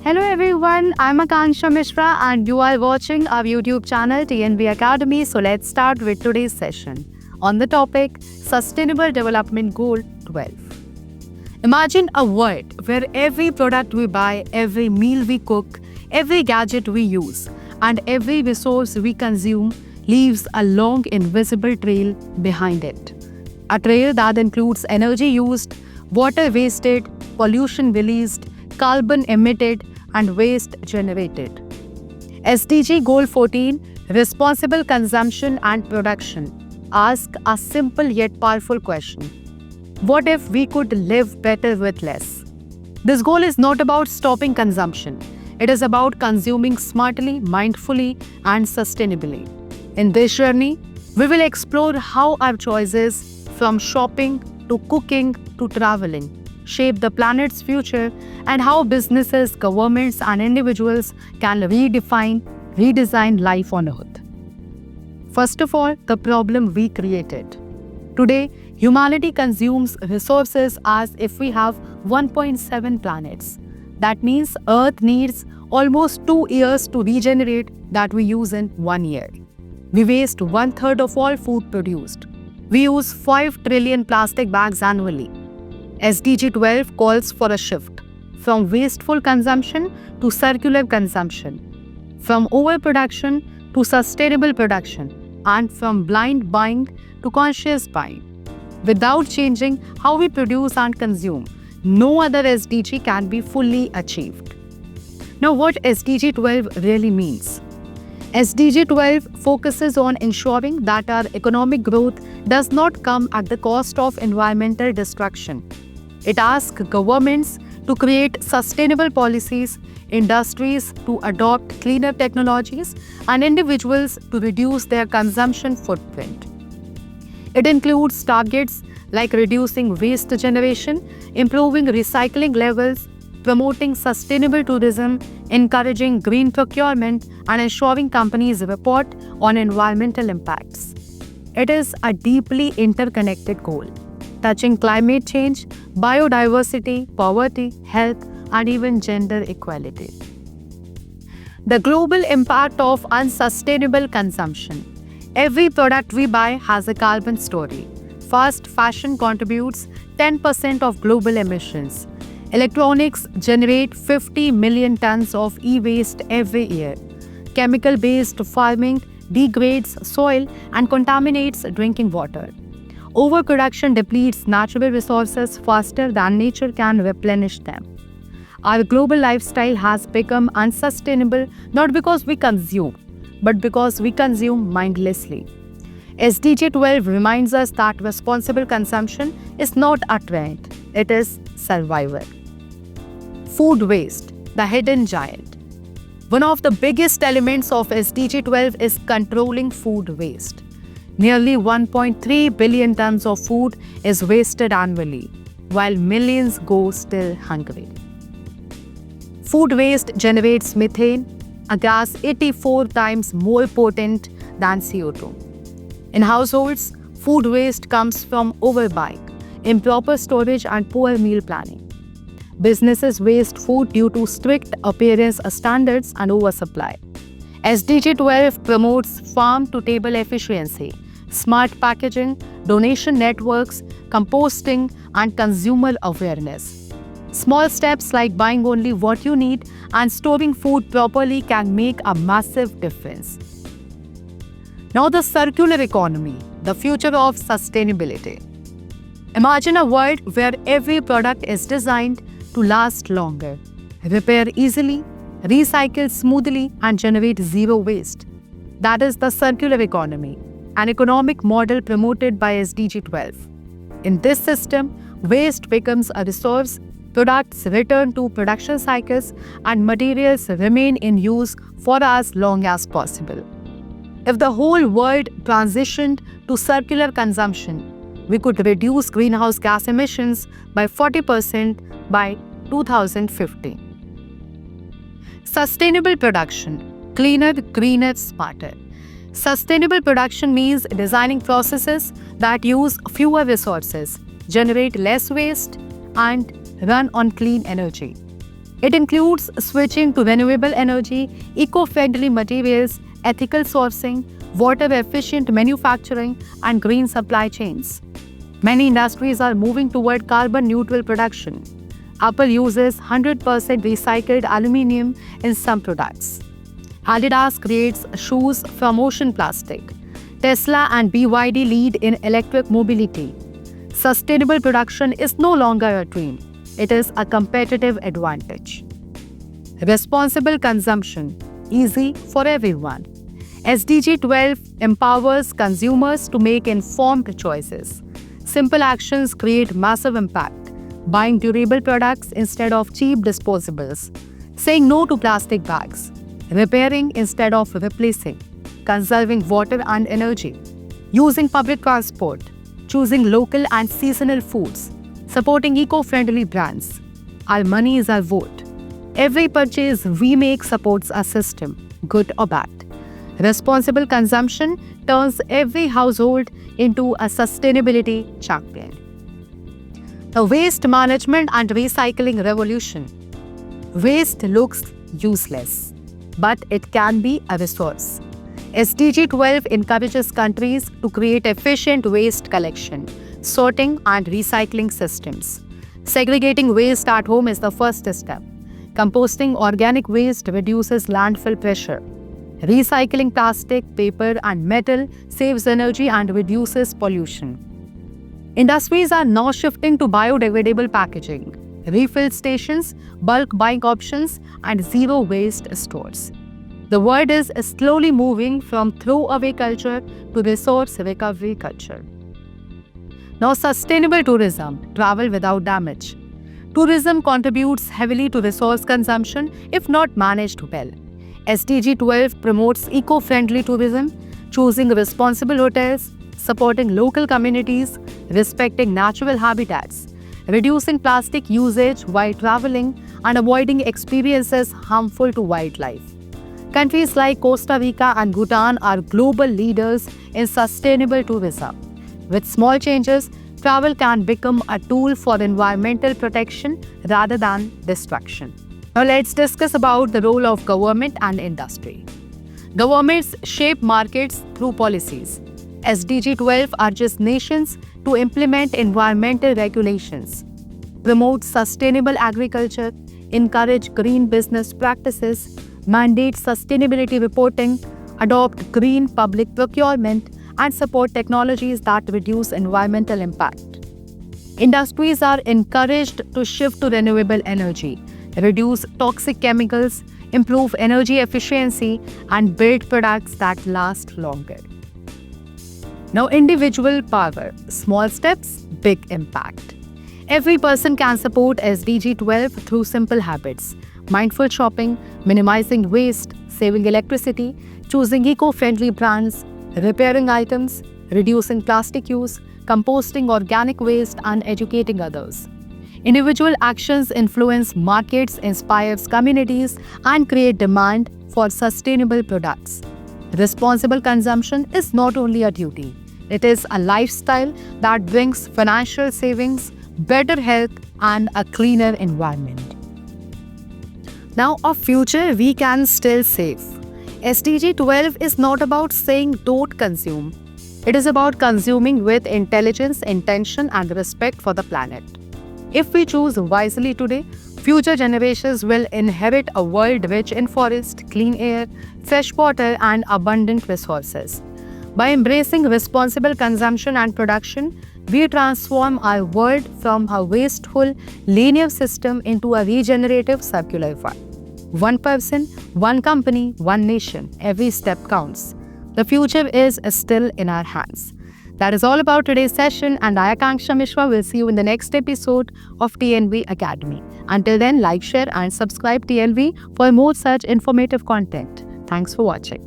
Hello everyone, I'm Akanksha Mishra and you are watching our YouTube channel TNB Academy. So let's start with today's session on the topic Sustainable Development Goal 12. Imagine a world where every product we buy, every meal we cook, every gadget we use, and every resource we consume leaves a long invisible trail behind it. A trail that includes energy used, water wasted, pollution released, carbon emitted, and waste generated. SDG Goal 14, Responsible Consumption and Production, asks a simple yet powerful question. What if we could live better with less? This goal is not about stopping consumption. It is about consuming smartly, mindfully, and sustainably. In this journey, we will explore how our choices, from shopping to cooking to traveling, shape the planet's future, and how businesses, governments, and individuals can redesign life on Earth. First of all, the problem we created. Today, humanity consumes resources as if we have 1.7 planets. That means Earth needs almost 2 years to regenerate that we use in 1 year. We waste 1/3 of all food produced. We use 5 trillion plastic bags annually. SDG 12 calls for a shift from wasteful consumption to circular consumption, from overproduction to sustainable production, and from blind buying to conscious buying. Without changing how we produce and consume, no other SDG can be fully achieved. Now, what SDG 12 really means? SDG 12 focuses on ensuring that our economic growth does not come at the cost of environmental destruction. It asks governments to create sustainable policies, industries to adopt cleaner technologies, and individuals to reduce their consumption footprint. It includes targets like reducing waste generation, improving recycling levels, promoting sustainable tourism, encouraging green procurement, and ensuring companies report on environmental impacts. It is a deeply interconnected goal, touching climate change, biodiversity, poverty, health, and even gender equality. The global impact of unsustainable consumption. Every product we buy has a carbon story. Fast fashion contributes 10% of global emissions. Electronics generate 50 million tons of e-waste every year. Chemical-based farming degrades soil and contaminates drinking water. Overproduction depletes natural resources faster than nature can replenish them. Our global lifestyle has become unsustainable not because we consume, but because we consume mindlessly. SDG 12 reminds us that responsible consumption is not a trend, it is survival. Food waste, the hidden giant. One of the biggest elements of SDG 12 is controlling food waste. Nearly 1.3 billion tons of food is wasted annually, while millions go still hungry. Food waste generates methane, a gas 84 times more potent than CO2. In households, food waste comes from overbuying, improper storage, and poor meal planning. Businesses waste food due to strict appearance standards and oversupply. SDG 12 promotes farm-to-table efficiency, smart packaging, donation networks, composting, and consumer awareness. Small steps like buying only what you need and storing food properly can make a massive difference. Now, the circular economy, the future of sustainability. Imagine a world where every product is designed to last longer, repair easily, recycle smoothly, and generate zero waste. That is the circular economy, an economic model promoted by SDG 12. In this system, waste becomes a resource, products return to production cycles, and materials remain in use for as long as possible. If the whole world transitioned to circular consumption, we could reduce greenhouse gas emissions by 40% by 2050. Sustainable production, cleaner, greener, smarter. Sustainable production means designing processes that use fewer resources, generate less waste, and run on clean energy. It includes switching to renewable energy, eco-friendly materials, ethical sourcing, water-efficient manufacturing, and green supply chains. Many industries are moving toward carbon-neutral production. Apple uses 100% recycled aluminium in some products. Adidas creates shoes from ocean plastic. Tesla and BYD lead in electric mobility. Sustainable production is no longer a dream. It is a competitive advantage. Responsible consumption, easy for everyone. SDG 12 empowers consumers to make informed choices. Simple actions create massive impact. Buying durable products instead of cheap disposables. Saying no to plastic bags. Repairing instead of replacing. Conserving water and energy. Using public transport. Choosing local and seasonal foods. Supporting eco-friendly brands. Our money is our vote. Every purchase we make supports our system, good or bad. Responsible consumption turns every household into a sustainability champion. The waste management and recycling revolution. Waste looks useless, but it can be a resource. SDG 12 encourages countries to create efficient waste collection, sorting and recycling systems. Segregating waste at home is the first step. Composting organic waste reduces landfill pressure. Recycling plastic, paper and metal saves energy and reduces pollution. Industries are now shifting to biodegradable packaging, refill stations, bulk buying options and zero waste stores. The world is slowly moving from throwaway culture to resource recovery culture. Now, sustainable tourism, travel without damage. Tourism contributes heavily to resource consumption if not managed well. SDG 12 promotes eco-friendly tourism, choosing responsible hotels, supporting local communities, respecting natural habitats, reducing plastic usage while traveling, and avoiding experiences harmful to wildlife. Countries like Costa Rica and Bhutan are global leaders in sustainable tourism. With small changes, travel can become a tool for environmental protection rather than destruction. Now let's discuss about the role of government and industry. Governments shape markets through policies. SDG 12 urges nations to implement environmental regulations, promote sustainable agriculture, encourage green business practices, mandate sustainability reporting, adopt green public procurement, and support technologies that reduce environmental impact. Industries are encouraged to shift to renewable energy, reduce toxic chemicals, improve energy efficiency, and build products that last longer. Now, individual power, small steps, big impact. Every person can support SDG 12 through simple habits: mindful shopping, minimizing waste, saving electricity, choosing eco-friendly brands, repairing items, reducing plastic use, composting organic waste, and educating others. Individual actions influence markets, inspires communities, and create demand for sustainable products. Responsible consumption is not only a duty, it is a lifestyle that brings financial savings, better health, and a cleaner environment. Now, a future we can still save. SDG 12 is not about saying don't consume. It is about consuming with intelligence, intention, and respect for the planet. If we choose wisely today, future generations will inherit a world rich in forest, clean air, fresh water, and abundant resources. By embracing responsible consumption and production, we transform our world from a wasteful, linear system into a regenerative circular one. One person, one company, one nation. Every step counts. The future is still in our hands. That is all about today's session, and I, Akanksha Mishra, will see you in the next episode of TNV Academy. Until then, like, share, and subscribe TNV for more such informative content. Thanks for watching.